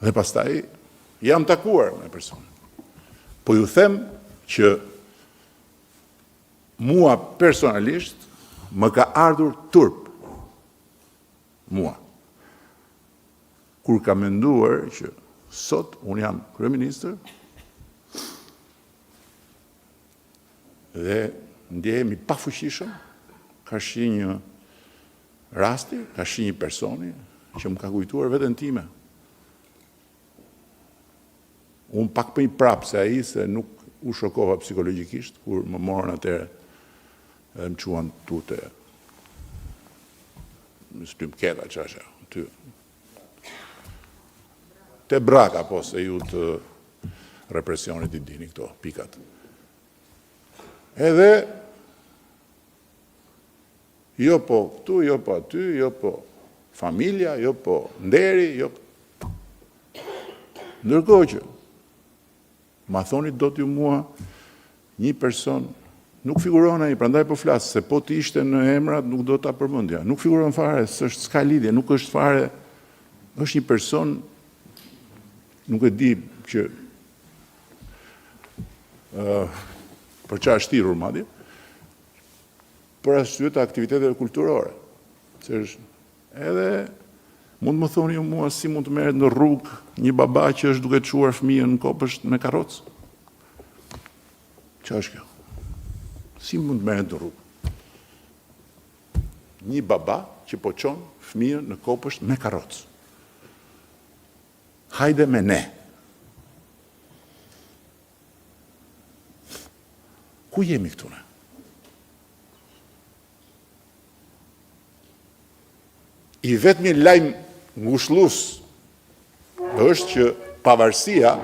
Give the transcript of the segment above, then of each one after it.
Dhe pastaj jam takuar me personin. Po ju them që mua personalisht më ka ardhur turp. Mua. Kur ka menduar që sot unë jam kryeministër dhe ndjehemi pafuqishëm, ka shi një rasti, ka shi një personi që më ka kujtuar veten time. Unë pak për një prapë se ai se nuk u shokova psikologjikisht, kur më morën atëre dhe më quan tute në shtymketa qasha, ty. Te braka, po, se ju të represionit i dini këto pikat. Edhe, jo po këtu, jo po aty, jo po familja, jo po nderi, jo po... Ndërkohë që, ma thoni do t'ju mua një person, nuk figuron ai, prandaj po flas, se po të ishte në emrat nuk do ta përmendja. Nuk figuron fare, s'ka lidhje, nuk është fare, është një person, nuk e di që për çfarë është thirrur madje, për arsye të aktiviteteve kulturore. Se është edhe mund më thoni ju mua si mund të merret në rrugë një baba që është duke çuar fëmijën në kopësht me karrocë? Çfarë është kjo? Si mund të merret në rrugë? Një baba që po çon fëmijën në kopësht me karrocë. Hajde me ne. Ku jemi këtu ne? I vetmi lajm ngushëllues është që pavarësia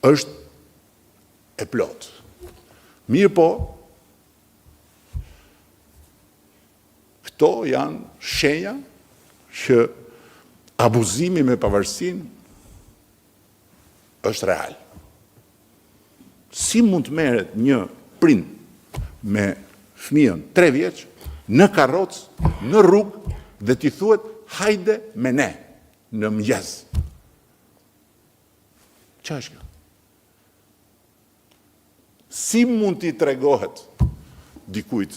është e plotë. Mirë po, këto janë shenja që abuzimi me pavarësinë është real. Si mund të merret një prind me fëmijën 3 vjeç në karrocë, në rrugë dhe t'i thuhet hajde me ne në mëngjes? Çfarë është kjo? Si mund t'i tregohet dikujt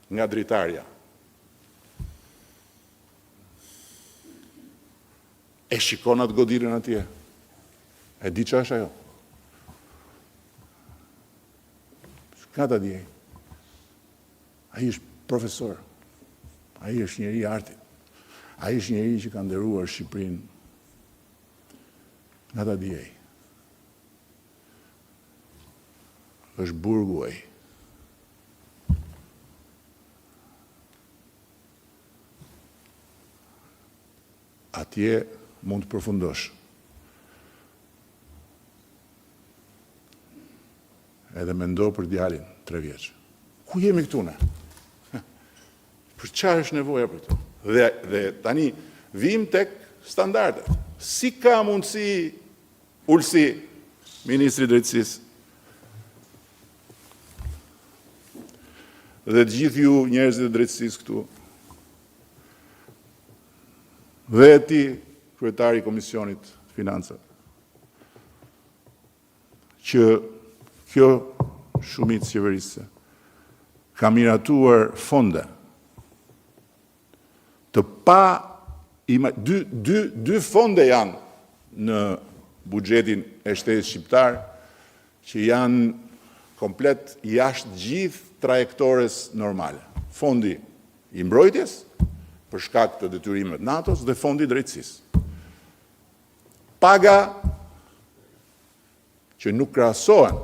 nga dritarja? E shikon atë godilën atje? E di çfarë është ajo? S'ka ta di ai. Ai është profesor. Ai është njeri i artit. Ai është njeri që ka nderuar Shqipërinë. Nga ta di ai. Është burgu ai. Atje mund të përfundosh. Edhe mendo për djalin 3 vjeç. Ku jemi këtu ne? Për çfarë është nevoja për këtu? Dhe tani vim tek standardet. Si ka mundësi Ulsi, ministri i drejtësisë, dhe të gjithë ju njerëzit e drejtësisë këtu, dhe ti, kryetari i Komisionit Financat, që kjo shumicë qeverisë ka miratuar fonde të pa dy fonde janë në buxhetin e shtetit shqiptar që janë komplet jashtë gjithë trajektores normale. Fondi i mbrojtjes për shkak të detyrimeve të NATO-s dhe fondi i drejtësisë. Paga që nuk krahasohen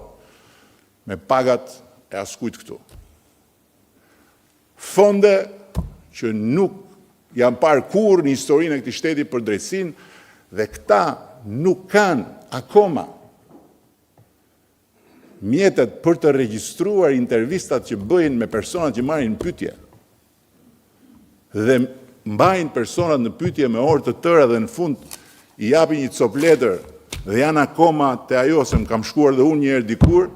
me pagat e askujt këtu. Fonde që nuk janë parë kurrë në historinë e këtij shteti për drejtësinë dhe këta nuk kanë akoma mjetet për të regjistruar intervistat që bëjnë me personat që marrin pyetje dhe mbajnë personat në pyetje me orë të tëra dhe në fund i japin një cop letër dhe janë akoma te ajo se më kam shkuar dhe unë njëherë dikur,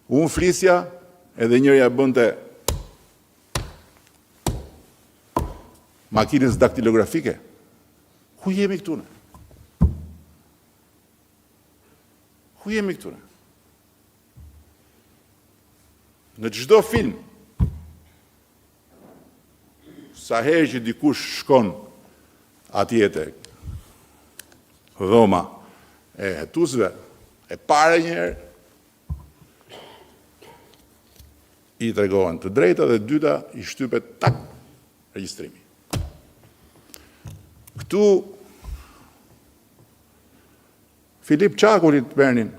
unë flisja edhe njërja bënte makinës daktilografike. Ku jemi këtu ne? Ku jemi këtu ne? Në çdo film, sa herë që dikush shkon atje tek dhoma e hetuesve, e para njëherë, i tregohen të drejta dhe dyta i shtypet tak regjistrimi. Këtu Filip Çakullit Bernin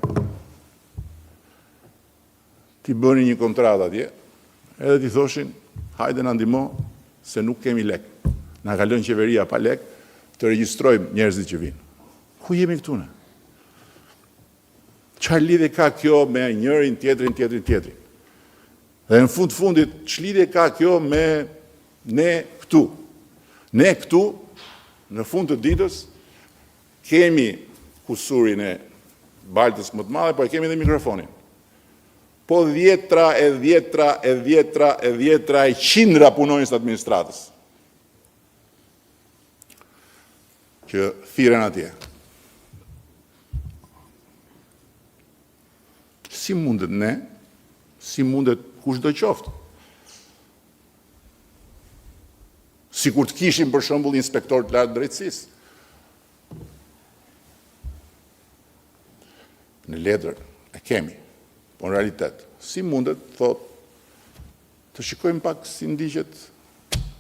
ti bëni një kontratë atje, edhe ti thoshin, hajde na ndihmo se nuk kemi lek. Na ka lënë qeveria pa lek të regjistrojmë njerëzit që vinë. Ku jemi këtu ne? Çfarë lidhje ka kjo me njërin tjetrin? Dhe në fundit, ç'lidhje ka kjo me ne këtu? Ne këtu, në fund të ditës, kemi kusurin e baltës më të madhe, po e kemi edhe mikrofonin. Po dhjetra e qindra punonjës administratës që thiren atje. Si mundet ne, si mundet kushdo qoftë? Sikur të kishim për shembull inspektor të lartë drejtësisë. Në letër e kemi, po në realitet, si mundet, thot, të shikojmë pak si ndiqet,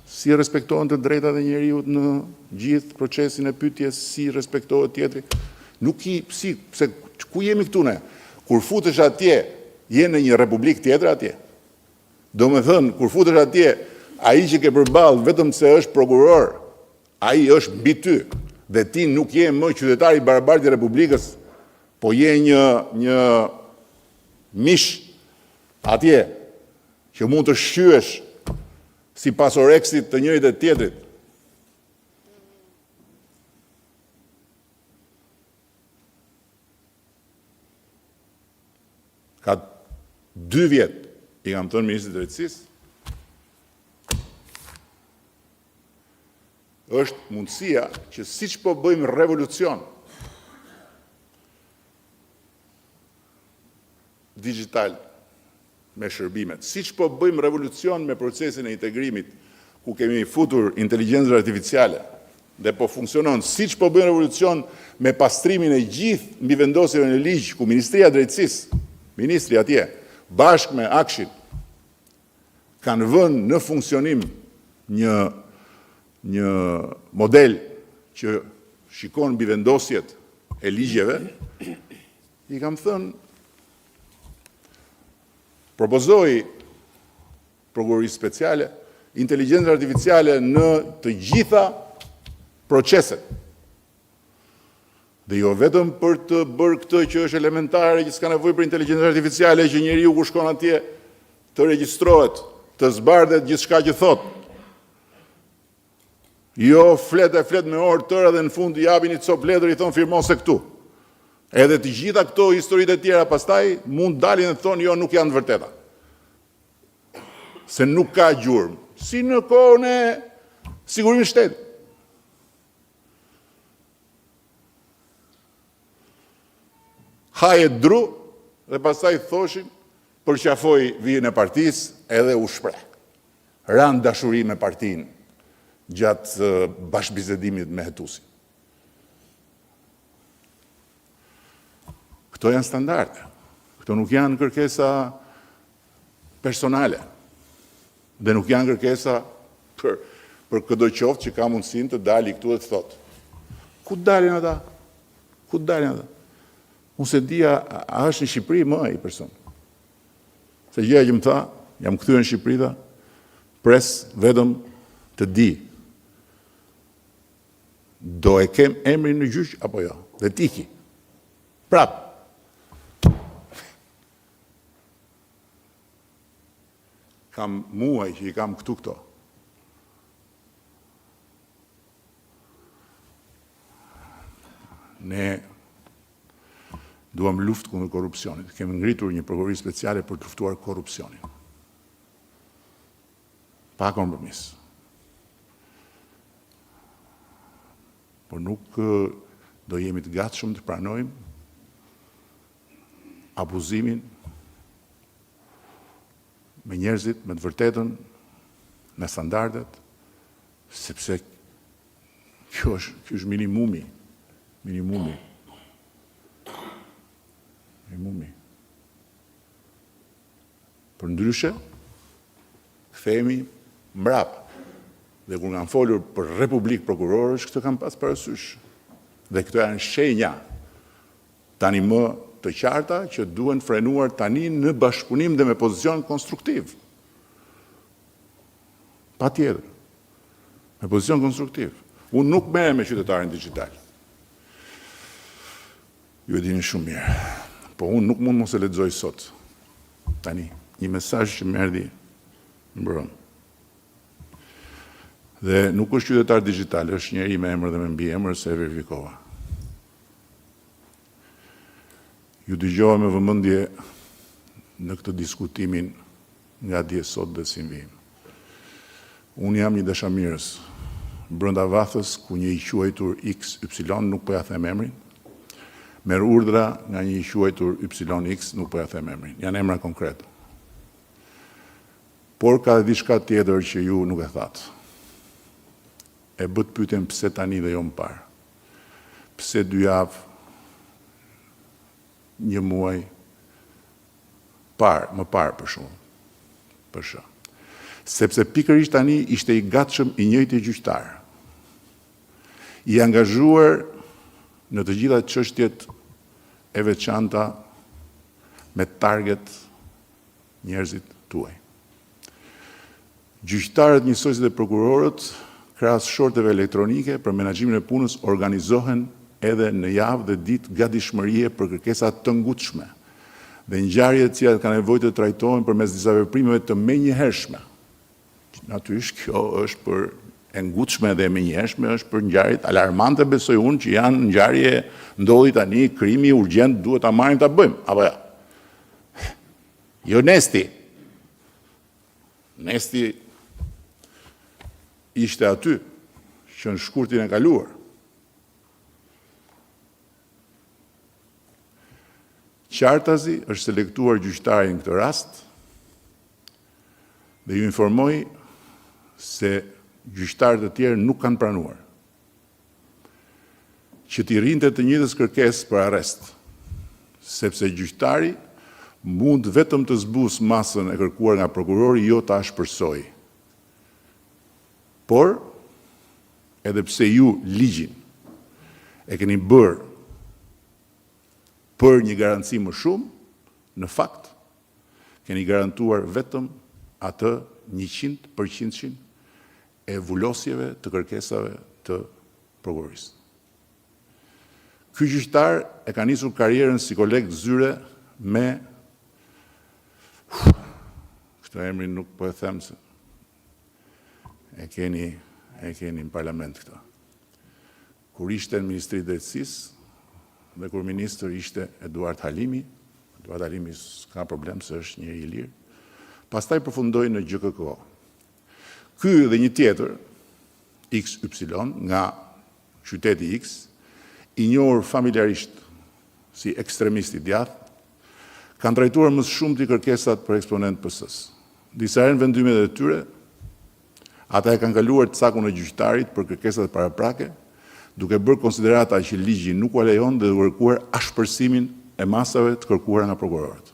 si respektohen të drejtat e njeriut në gjithë procesin e pyetjes, si respektohet tjetri. Nuk i, pse ku jemi këtu ne? Kur futesh atje, je në një republik tjetër atje. Do me thënë, kur futesh atje, ai që ke përballë vetëm se është prokuror, ai është mbi ty, dhe ti nuk je më qytetar i barabartë i Republikës, po je një mish atje që mund të shqyesh si pasoreksit të njërit e tjetrit. Ka 2 vjet, i kam thënë ministrit të drejtësisë, është mundësia që siç po bëjmë revolucion digital me shërbimet, siç po bëjmë revolucion me procesin e integrimit, ku kemi futur inteligjencën artificiale, dhe po funksionon, siç po bëjmë revolucion me pastrimin e gjithë mbi vendosjeve në ligj, ku Ministria e Drejtësisë, ministri atje, bashkë me Akshin, kanë vënë në funksionim një model që shikon mbi vendosjet e ligjeve, i kam thënë, propozoi prokurorisë speciale, inteligjencën artificiale në të gjitha proceset. Dhe jo vetëm për të bërë këtë që është elementare, që s'ka nevojë për inteligjencën artificiale, që njeriu kur shkon atje të regjistrohet, të zbardhet gjithçka që thotë. Jo flet me orë tëra dhe në fund i japin një copë letër i thon firmon se këtu. Edhe të gjitha këto historitë e tjera pastaj mund dalin dhe thonë jo nuk janë të vërteta. Se nuk ka gjurmë, si në kohën e sigurimit të shtetit. Haje dru dhe pastaj thoshin përqafoi vijën e partisë edhe u shpreh. Ran dashuri me partinë gjatë bashkëbisedimit me hetuesin. Këto janë standarde. Këto nuk janë kërkesa personale. Dhe nuk janë kërkesa për çdo qoftë që ka mundësinë të dali këtu dhe të thotë. Ku dalin ata? Ku dalin ata? Unë se dia, a është në Shqipëri më ai person? Se gjëja që më tha, jam kthyer në Shqipëri tha, pres vetëm të di. Do e kem emrin në gjyq apo jo? Dhe tiki. Prap. Kam muaj që i kam këtu këto. Ne duam luftë kundër korrupsionit. Kemi ngritur një prokurori speciale për të luftuar korrupsionin. Pa kompromis. por nuk do jemi të gatshëm të pranojmë abuzimin me njerëzit, me të vërtetën, me standardet, sepse kjo është minimumi. Për ndryshe, kthehemi mbrapa. Dhe kur kanë folur për Republikë Prokurorësh, këtë kam pas parasysh. Dhe këto janë shenja tani më të qarta që duhen frenuar tani në bashkëpunim dhe me pozicion konstruktiv. Patjetër. Me pozicion konstruktiv. Unë nuk merrem me qytetarin digjital. Ju e dini shumë mirë. Po unë nuk mund mos e lexoj sot. Tani, një mesazh që më erdhi mbrëm. Dhe nuk është qytetar digjital, është njeri me emër dhe me mbiemër se e verifikova. Ju dëgjova me vëmendje në këtë diskutimin nga dje sot dhe si vim. Unë jam një dashamirës brenda vathës ku një i quajtur XY, nuk po ja them emrin, merr urdhra nga një i quajtur YX, nuk po ja them emrin. Janë emra konkret. Por ka diçka tjetër që ju nuk e thatë. E bët pyetjen pse tani dhe jo më parë. Pse 2 javë, 1 muaj, më parë për shumë. Për shë. Sepse pikërisht tani ishte i gatshëm i njëjti gjyqtar. I angazhuar në të gjitha çështjet e veçanta me target njerëzit tuaj. Gjyqtarët njësoj si dhe prokurorët, krahas shorteve elektronike për menaxhimin e punës, organizohen edhe në javë dhe ditë gatishmërie për kërkesa të ngutshme dhe ngjarje të cilat kanë nevojë të trajtohen përmes disa veprimeve të menjëhershme. Natyrisht kjo është për e ngutshme dhe e menjëhershme, është për ngjarjet alarmante, besoj unë, që janë ngjarje ndodhi tani, krimi urgjent, duhet ta marrim ta bëjmë, apo jo? Jo Nesti. Nesti ishte aty që në shkurtin e kaluar. Qartazi është selektuar gjyqtari në këtë rast dhe ju informoj se gjyqtarët e tjerë nuk kanë pranuar që t'i rrinte të njëjtës kërkesë për arrest, sepse gjyqtari mund vetëm të zbusë masën e kërkuar nga prokurori, jo ta shpërsojë. Por, edhe pse ju ligjin e keni bërë për një garanci më shumë, në fakt, keni garantuar vetëm atë 100% e vulosjeve të kërkesave të prokurorisë. Ky gjyqtar e ka nisur karrierën si koleg zyre me këtë emrin nuk po e them se e keni në parlament këta. Kur ishte në Ministri të Drejtësisë dhe kur ministër ishte Eduard Halimi s'ka problem se është njëri i lirë, pastaj përfundoi në GKK. Ky dhe një tjetër, XY, nga qyteti X, i njohur familjarisht si ekstremist i djathtë, kanë trajtuar më shumë të kërkesat për eksponent PS-s. Disa herë në vendimet e tyre, ata e kanë kaluar cakun e gjyqtarit për kërkesat paraprake, duke bërë konsiderata që ligji nuk u lejon dhe kërkuar ashpërsimin e masave të kërkuara nga prokurorët.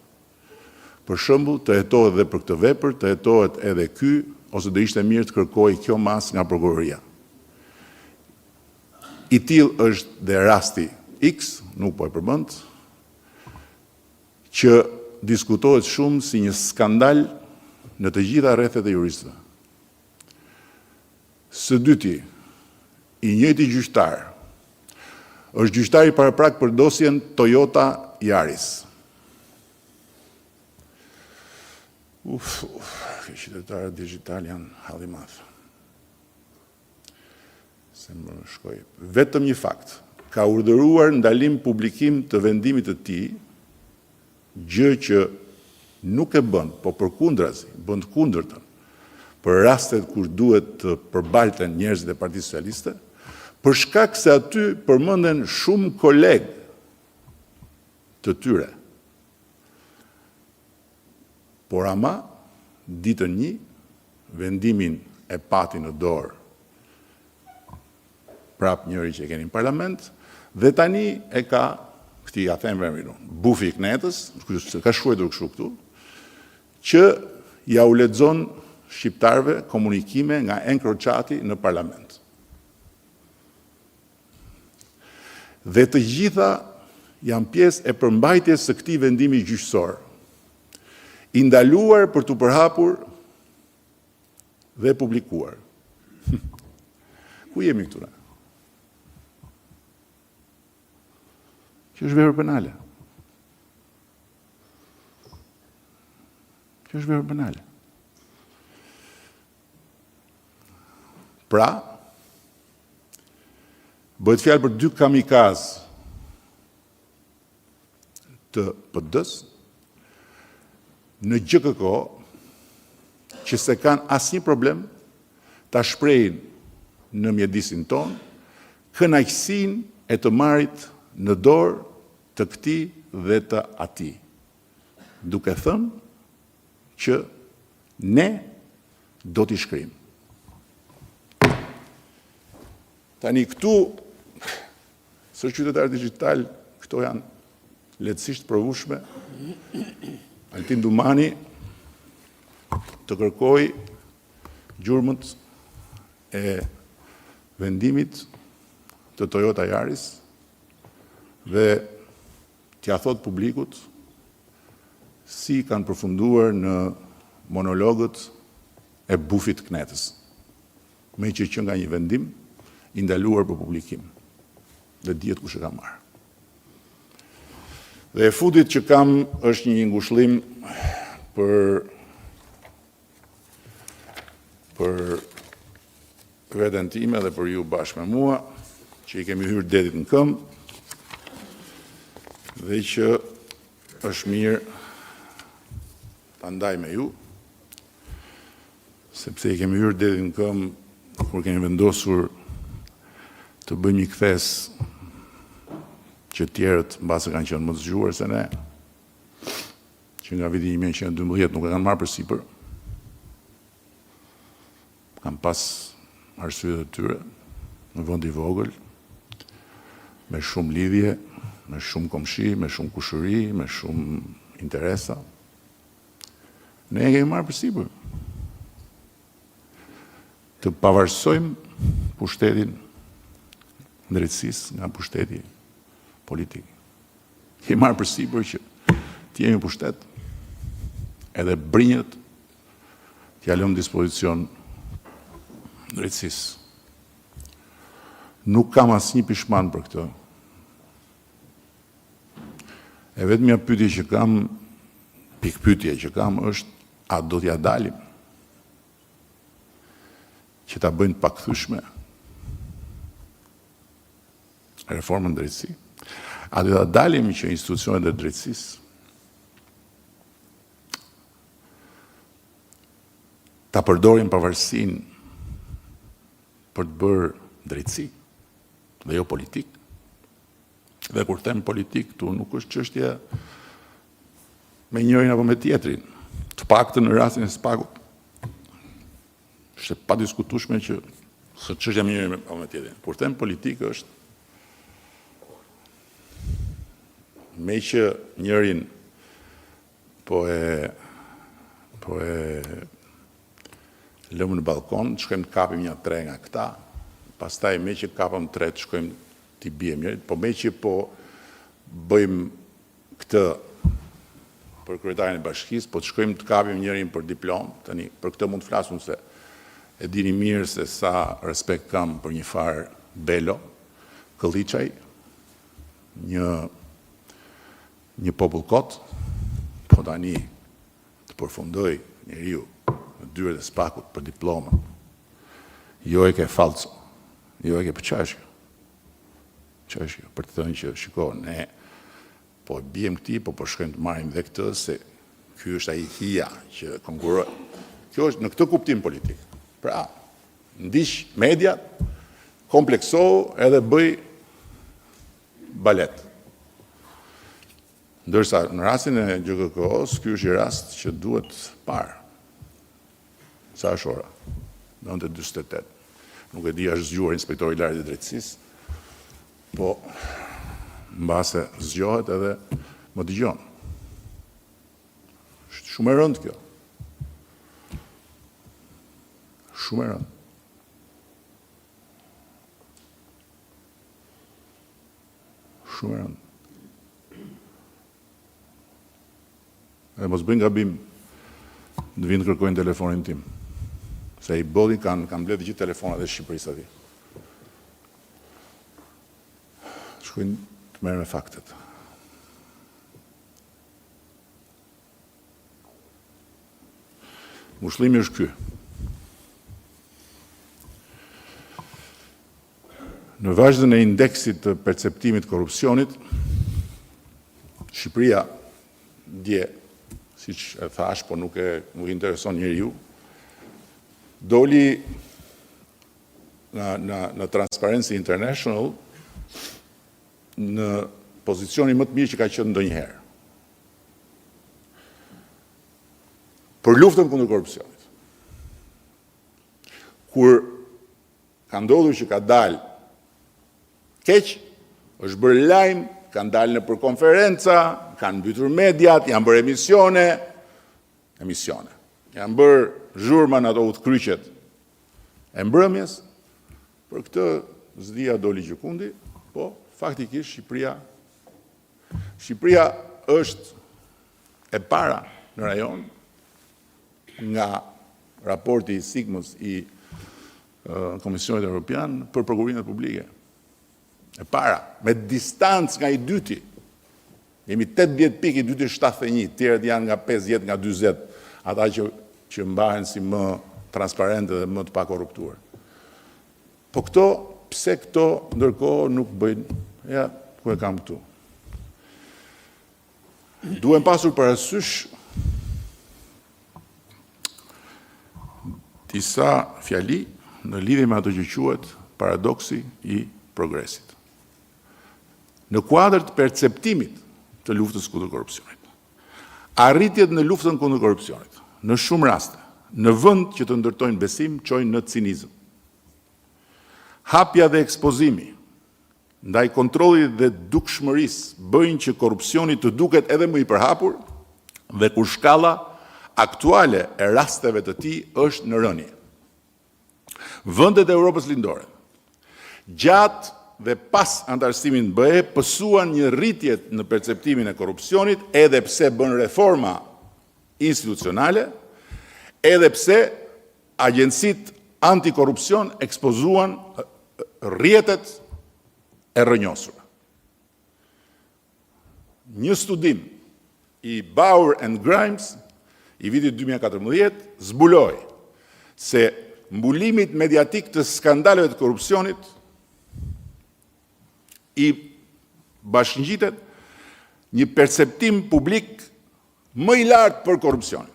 Për shembull, të hetohet edhe për këtë vepër, të hetohet edhe ky, ose do ishte mirë të kërkojë kjo masë nga prokuroria. I tillë është dhe rasti X, nuk po e përmend, që diskutohet shumë si një skandal në të gjitha rrethet e juristëve. Së dyti, i njëjti gjyqtar është gjyqtari paraprak për dosjen Toyota Yaris. Qytetarët digjital janë halli madh. Se më shkoj. Vetëm një fakt, ka urdhëruar ndalim publikim të vendimit të tij, gjë që nuk e bën, po përkundrazi, bën të kundërtën, për rastet kur duhet të përbalten njerëzit e Partisë Socialiste, për shkak se aty përmenden shumë kolegë të tyre. Por ama, ditën një, vendimin e pati në dorë prap njëri që e keni në parlament, dhe tani e ka, këti ja them bufi i knetës, ka shkruar kështu këtu, që ja u lexon shqiptarëve komunikime nga encrociati në parlament. Dhe të gjitha janë pjesë e përmbajtjes së këtij vendimi gjyqësor, i ndaluar për të përhapur dhe publikuar. Ku jemi këtu ne? Që është vepër penale. Që është vepër penale. Pra, bëhet fjalë për 2 kamikaz të PD-s në GKK që se kanë asnjë problem ta shprehin në mjedisin ton kënaqësinë e të marrit në dorë të këtij dhe të atij, duke thënë që ne do t'i shkrim. Tani këtu, së qytetar digital, këto janë lehtësisht provueshme. Altin Dumani të kërkoj gjurmët e vendimit të Toyota Yaris dhe t'ja thot publikut si kanë përfunduar në monologët e bufit knetës, me që nga një vendim i ndaluar për publikim dhe dihet kush e ka marrë. Dhe e fundit që kam është një ngushëllim për veten time dhe për ju bashkë me mua, që i kemi hyrë detit në këmbë, dhe që është mirë ta ndaj me ju, sepse i kemi hyrë detit në këmbë kur kemi vendosur të bëjmë një kthes që tjerët mbase kanë qenë më të zgjuar se ne, që nga viti 1912 nuk e kanë marrë përsipër, kanë pas arsyet e tyre në vend i vogël, me shumë lidhje, me shumë komshi, me shumë kushëri, me shumë interesa. Ne e kemi marrë përsipër. Të pavarësojmë pushtetin drejtësisë nga pushteti politik. Kemi marrë përsipër që të jemi pushtet, edhe brinjët t'ja lëmë dispozicion drejtësisë. Nuk kam asnjë pishman për këtë. E vetmja pyetje që kam, pikpyetje që kam është, a do t'ja dalim që ta bëjnë pakthyeshme reformën drejtësi? A do t'ja dalim që institucionet e drejtësisë ta përdorin pavarësinë për të bërë drejtësi dhe jo politik? Dhe kur them politik, tu nuk është çështje me njërin apo me tjetrin. Të paktën në rastin e Spakut, është e padiskutueshme që së çështja me njërin apo me tjetrin. Kur them politik është me që njërin po e lëmë në balkon, shkojmë të kapim një 3 nga këta, pastaj me që kapëm 3 të shkojmë t'i bijem njërit, po me që po bëjmë këtë për kryetarin e bashkisë, po të shkojmë të kapim njërin për diplom, tani për këtë mund të flasun se e dini mirë se sa respekt kam për një farë Belo, Këlliçaj, një popull kot, po tani të përfundoj njeriu në dyert e Spakut për diplomën. Jo e ke falco, jo e ke përqashkë. Për të thënë që shiko, ne po bijem këti, po shkojmë të marrim dhe këtë, se ky është ai hija që konkurrojë. Kjo është në këtë kuptim politik. Pra, ndiq mediat kompleksohu edhe bëj balet. Ndërsa në rastin e GKK-s, ky është i rast që duhet parë. Sa është ora? 9:48. Nuk e di është zgjuar inspektori i lartë i drejtësisë, po mbase zgjohet edhe më dëgjon. Është shumë e rëndë kjo. Shumë e rëndë. Shumë e rëndë. E mos bëjnë gabim në vinë kërkojnë telefonin tim. Se i bodin kanë mbledhë gjithë telefonat e Shqipërisë aty. Shkojnë të merren me faktet. Mushllimi është ky. Në vazhdën e indeksit të perceptimit të korrupsionit, Shqipëria dje, siç e thash, po nuk intereson njeriu, doli në Transparency International në pozicionin më të mirë që ka qenë ndonjëherë. Për luftën kundër korrupsionit. Kur ka ndodhur që ka dalë keq, është bërë lajm, kanë dalë në për konferenca, kanë mbytur mediat, janë bërë emisione. Janë bërë zhurma në ato udhkryqet e mbrëmjes, për këtë zdia doli gjykundi, po faktikisht Shqipëria është e para në rajon nga raporti i Sigmës i Komisionit Evropian për prokurimet publike. E para, me distancë nga i dyti. Jemi 80 pikë, i dyti 71, tjerët janë nga 50, nga 20, ata që mbahen si më transparente dhe më të pakorruptuar. Po pse këto ndërkohë nuk bëjnë, ja, ku e kam këtu. Duhem pasur parasysh disa fjali në lidhje me ato që quhet paradoksi i progresit. Në kuadër të perceptimit të luftës kundër korrupsionit, arritjet në luftën kundër korrupsionit, në shumë raste, në vend që të ndërtojnë besim, çojnë në cinizëm. Hapja dhe ekspozimi ndaj kontrollit dhe dukshmërisë bëjnë që korrupsioni të duket edhe më i përhapur dhe kur shkalla aktuale e rasteve të tij është në rënje. Vendet e Europës lindore, gjatë dhe pas antarësimit në BE, pësuan një rritje në perceptimin e korrupsionit, edhe pse bën reforma institucionale, edhe pse agjencitë antikorrupsion ekspozuan rrjetet e rrënjosura. Një studim i Bauer and Grimes i vitit 2014 zbuloi se mbulimit mediatik të skandaleve të korrupsionit i bashkëngjitet një perceptim publik më i lartë për korrupsionin.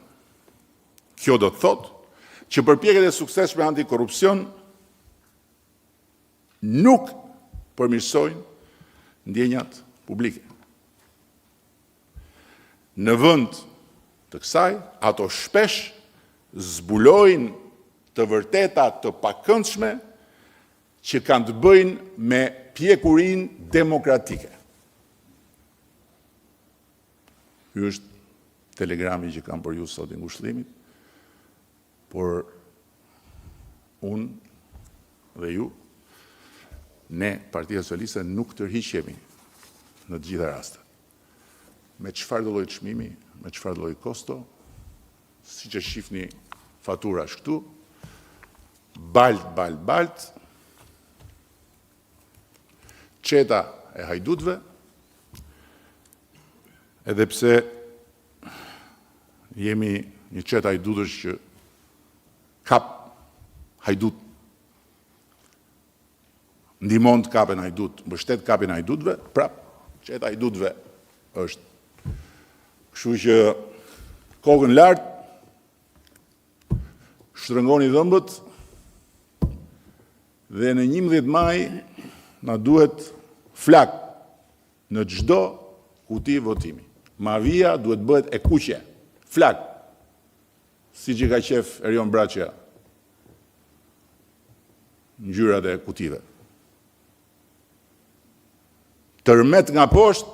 Kjo do të thotë që përpjekjet e suksesshme antikorrupsion nuk përmirësojnë ndjenjat publike. Në vend të kësaj, ato shpesh zbulojnë të vërteta të pakëndshme që kanë të bëjnë me pjekurin demokratike. Ky është telegrami që kam për ju sot i ngushëllimit, por unë dhe ju, ne, Partia Socialiste, nuk tërhiqemi në të gjitha rastet. Me çfarë do lloj çmimi, me çfarë do lloj kosto, siç e shihni fatura është këtu, balt, qeta e hajdutve, edhe pse jemi një qeta hajdutësh që kap hajdut, ndihmon të kapen hajdut, mbështet kapin hajdutve, prap, qeta hajdutve është. Kështu që kokën lart, shtrëngoni dhëmbët, Dhe në 11 maj na duhet flak në çdo kuti votimi. Mavia duhet bëhet e kuqe, flak, si që ka qef Erion Braçja në ngjyrat e kutive. Tërmet nga poshtë,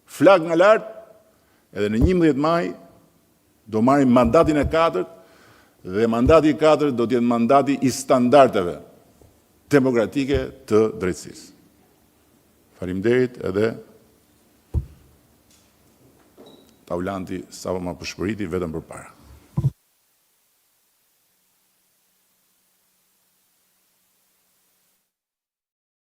flak nga lart, edhe në 11 maj do marrim mandatin e 4 dhe mandati i 4 do të jetë mandati i standardeve demokratike të drejtësisë. Faleminderit edhe Taulanti sa më përshpëriti vetëm përpara.